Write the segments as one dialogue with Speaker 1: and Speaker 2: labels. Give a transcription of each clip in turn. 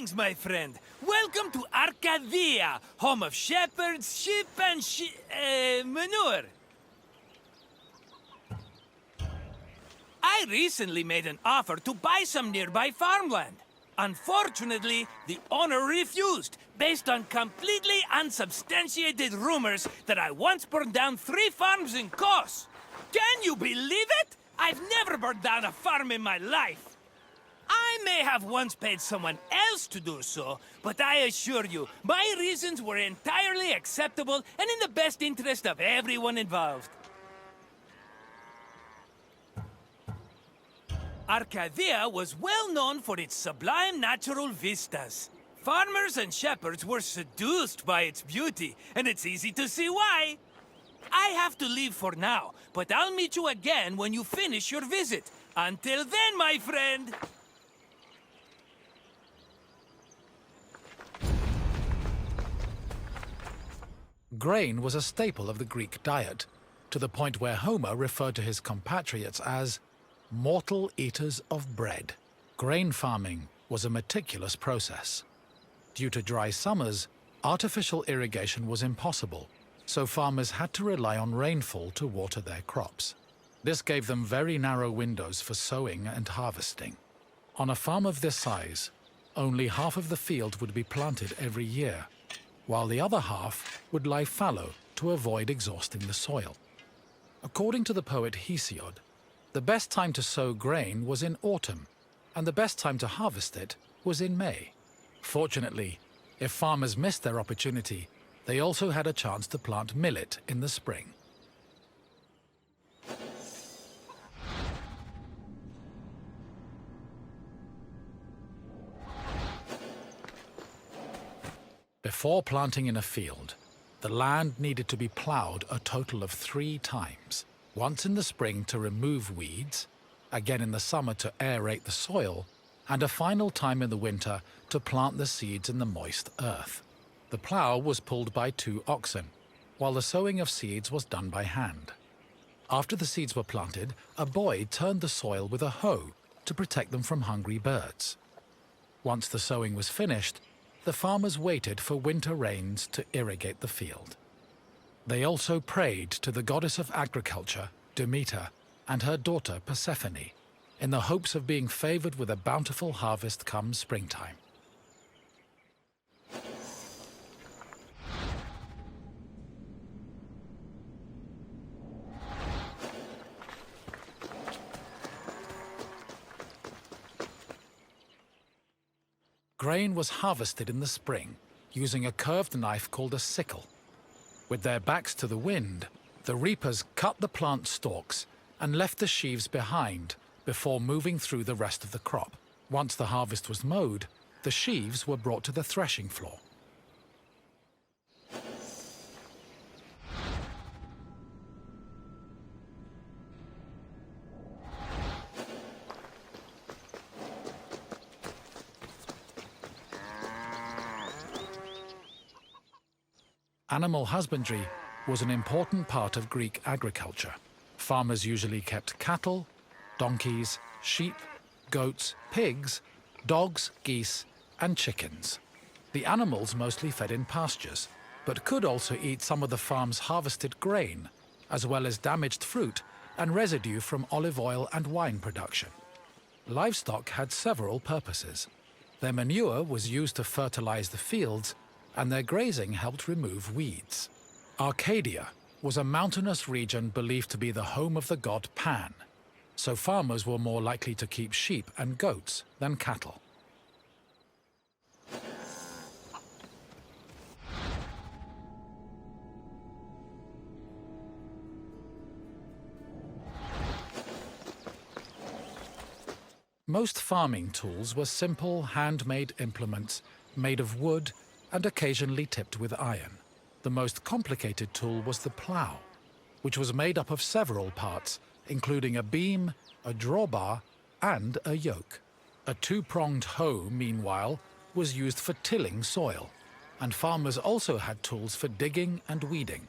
Speaker 1: Greetings, my friend. Welcome to Arcadia, home of shepherds, sheep, and manure. I recently made an offer to buy some nearby farmland. Unfortunately, the owner refused, based on completely unsubstantiated rumors that I once burned down 3 farms in Kos. Can you believe it? I've never burned down a farm in my life. I may have once paid someone else to do so, but I assure you, my reasons were entirely acceptable and in the best interest of everyone involved. Arcadia was well known for its sublime natural vistas. Farmers and shepherds were seduced by its beauty, and it's easy to see why. I have to leave for now, but I'll meet you again when you finish your visit. Until then, my friend!
Speaker 2: Grain was a staple of the Greek diet, to the point where Homer referred to his compatriots as mortal eaters of bread. Grain farming was a meticulous process. Due to dry summers, artificial irrigation was impossible, so farmers had to rely on rainfall to water their crops. This gave them very narrow windows for sowing and harvesting. On a farm of this size, only half of the field would be planted every year, while the other half would lie fallow to avoid exhausting the soil. According to the poet Hesiod, the best time to sow grain was in autumn, and the best time to harvest it was in May. Fortunately, if farmers missed their opportunity, they also had a chance to plant millet in the spring. Before planting in a field, the land needed to be plowed a total of 3 times. Once in the spring to remove weeds, again in the summer to aerate the soil, and a final time in the winter to plant the seeds in the moist earth. The plow was pulled by 2 oxen, while the sowing of seeds was done by hand. After the seeds were planted, a boy turned the soil with a hoe to protect them from hungry birds. Once the sowing was finished, the farmers waited for winter rains to irrigate the field. They also prayed to the goddess of agriculture, Demeter, and her daughter Persephone, in the hopes of being favored with a bountiful harvest come springtime. Grain was harvested in the spring using a curved knife called a sickle. With their backs to the wind, the reapers cut the plant stalks and left the sheaves behind before moving through the rest of the crop. Once the harvest was mowed, the sheaves were brought to the threshing floor. Animal husbandry was an important part of Greek agriculture. Farmers usually kept cattle, donkeys, sheep, goats, pigs, dogs, geese, and chickens. The animals mostly fed in pastures, but could also eat some of the farm's harvested grain, as well as damaged fruit and residue from olive oil and wine production. Livestock had several purposes. Their manure was used to fertilize the fields, and their grazing helped remove weeds. Arcadia was a mountainous region believed to be the home of the god Pan, so farmers were more likely to keep sheep and goats than cattle. Most farming tools were simple, handmade implements made of wood and occasionally tipped with iron. The most complicated tool was the plough, which was made up of several parts, including a beam, a drawbar, and a yoke. A 2-pronged hoe, meanwhile, was used for tilling soil, and farmers also had tools for digging and weeding.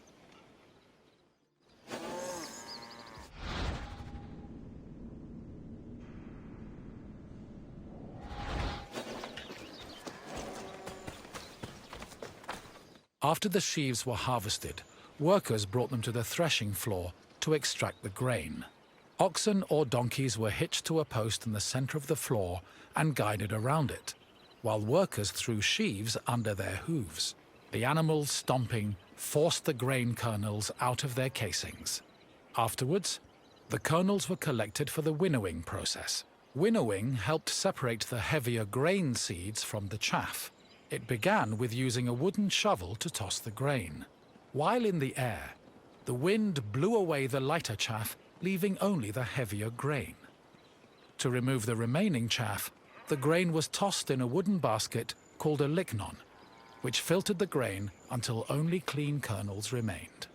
Speaker 2: After the sheaves were harvested, workers brought them to the threshing floor to extract the grain. Oxen or donkeys were hitched to a post in the center of the floor and guided around it, while workers threw sheaves under their hooves. The animals, stomping, forced the grain kernels out of their casings. Afterwards, the kernels were collected for the winnowing process. Winnowing helped separate the heavier grain seeds from the chaff. It began with using a wooden shovel to toss the grain. While in the air, the wind blew away the lighter chaff, leaving only the heavier grain. To remove the remaining chaff, the grain was tossed in a wooden basket called a lignon, which filtered the grain until only clean kernels remained.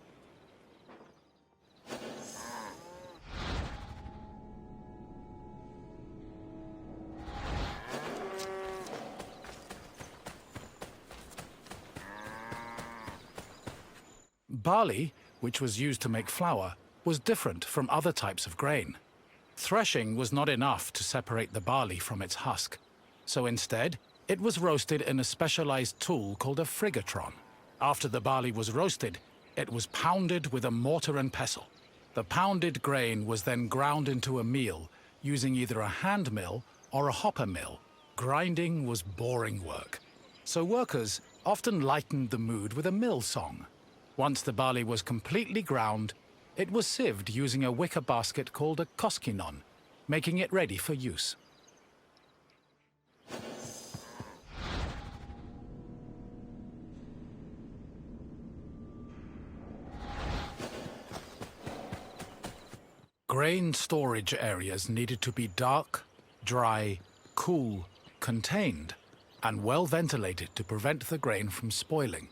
Speaker 2: Barley, which was used to make flour, was different from other types of grain. Threshing was not enough to separate the barley from its husk, so instead, it was roasted in a specialized tool called a frigatron. After the barley was roasted, it was pounded with a mortar and pestle. The pounded grain was then ground into a meal using either a hand mill or a hopper mill. Grinding was boring work, so workers often lightened the mood with a mill song. Once the barley was completely ground, it was sieved using a wicker basket called a koskinon, making it ready for use. Grain storage areas needed to be dark, dry, cool, contained, and well ventilated to prevent the grain from spoiling.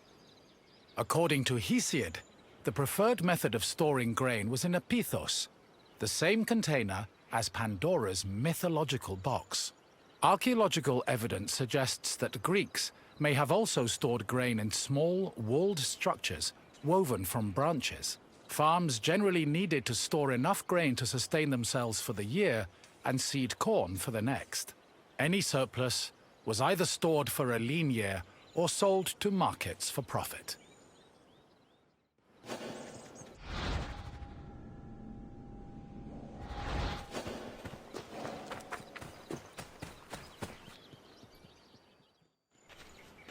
Speaker 2: According to Hesiod, the preferred method of storing grain was in a pithos, the same container as Pandora's mythological box. Archaeological evidence suggests that Greeks may have also stored grain in small, walled structures woven from branches. Farms generally needed to store enough grain to sustain themselves for the year and seed corn for the next. Any surplus was either stored for a lean year or sold to markets for profit.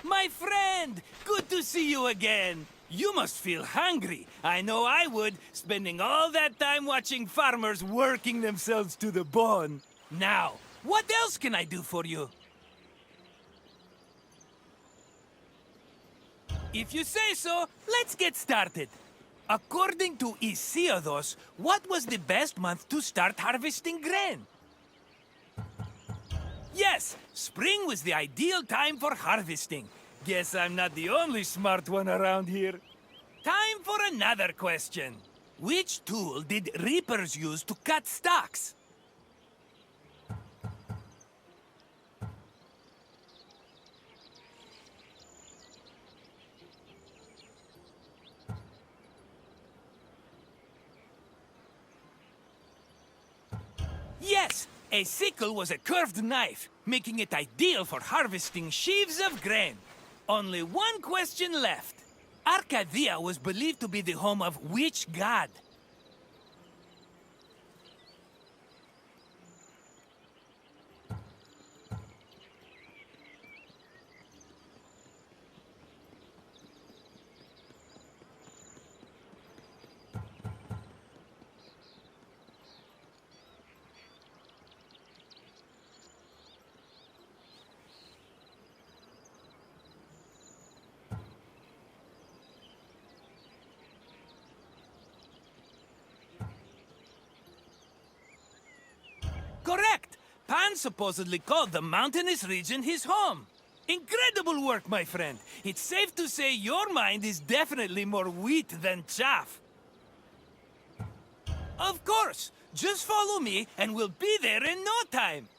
Speaker 1: My friend! Good to see you again! You must feel hungry. I know I would, spending all that time watching farmers working themselves to the bone. Now, what else can I do for you? If you say so, let's get started. According to Isiodos, what was the best month to start harvesting grain? Yes, spring was the ideal time for harvesting. Guess I'm not the only smart one around here. Time for another question. Which tool did reapers use to cut stalks? Yes, a sickle was a curved knife, making it ideal for harvesting sheaves of grain. Only one question left. Arcadia was believed to be the home of which god? Correct! Pan supposedly called the mountainous region his home. Incredible work, my friend. It's safe to say your mind is definitely more wheat than chaff. Of course! Just follow me and we'll be there in no time.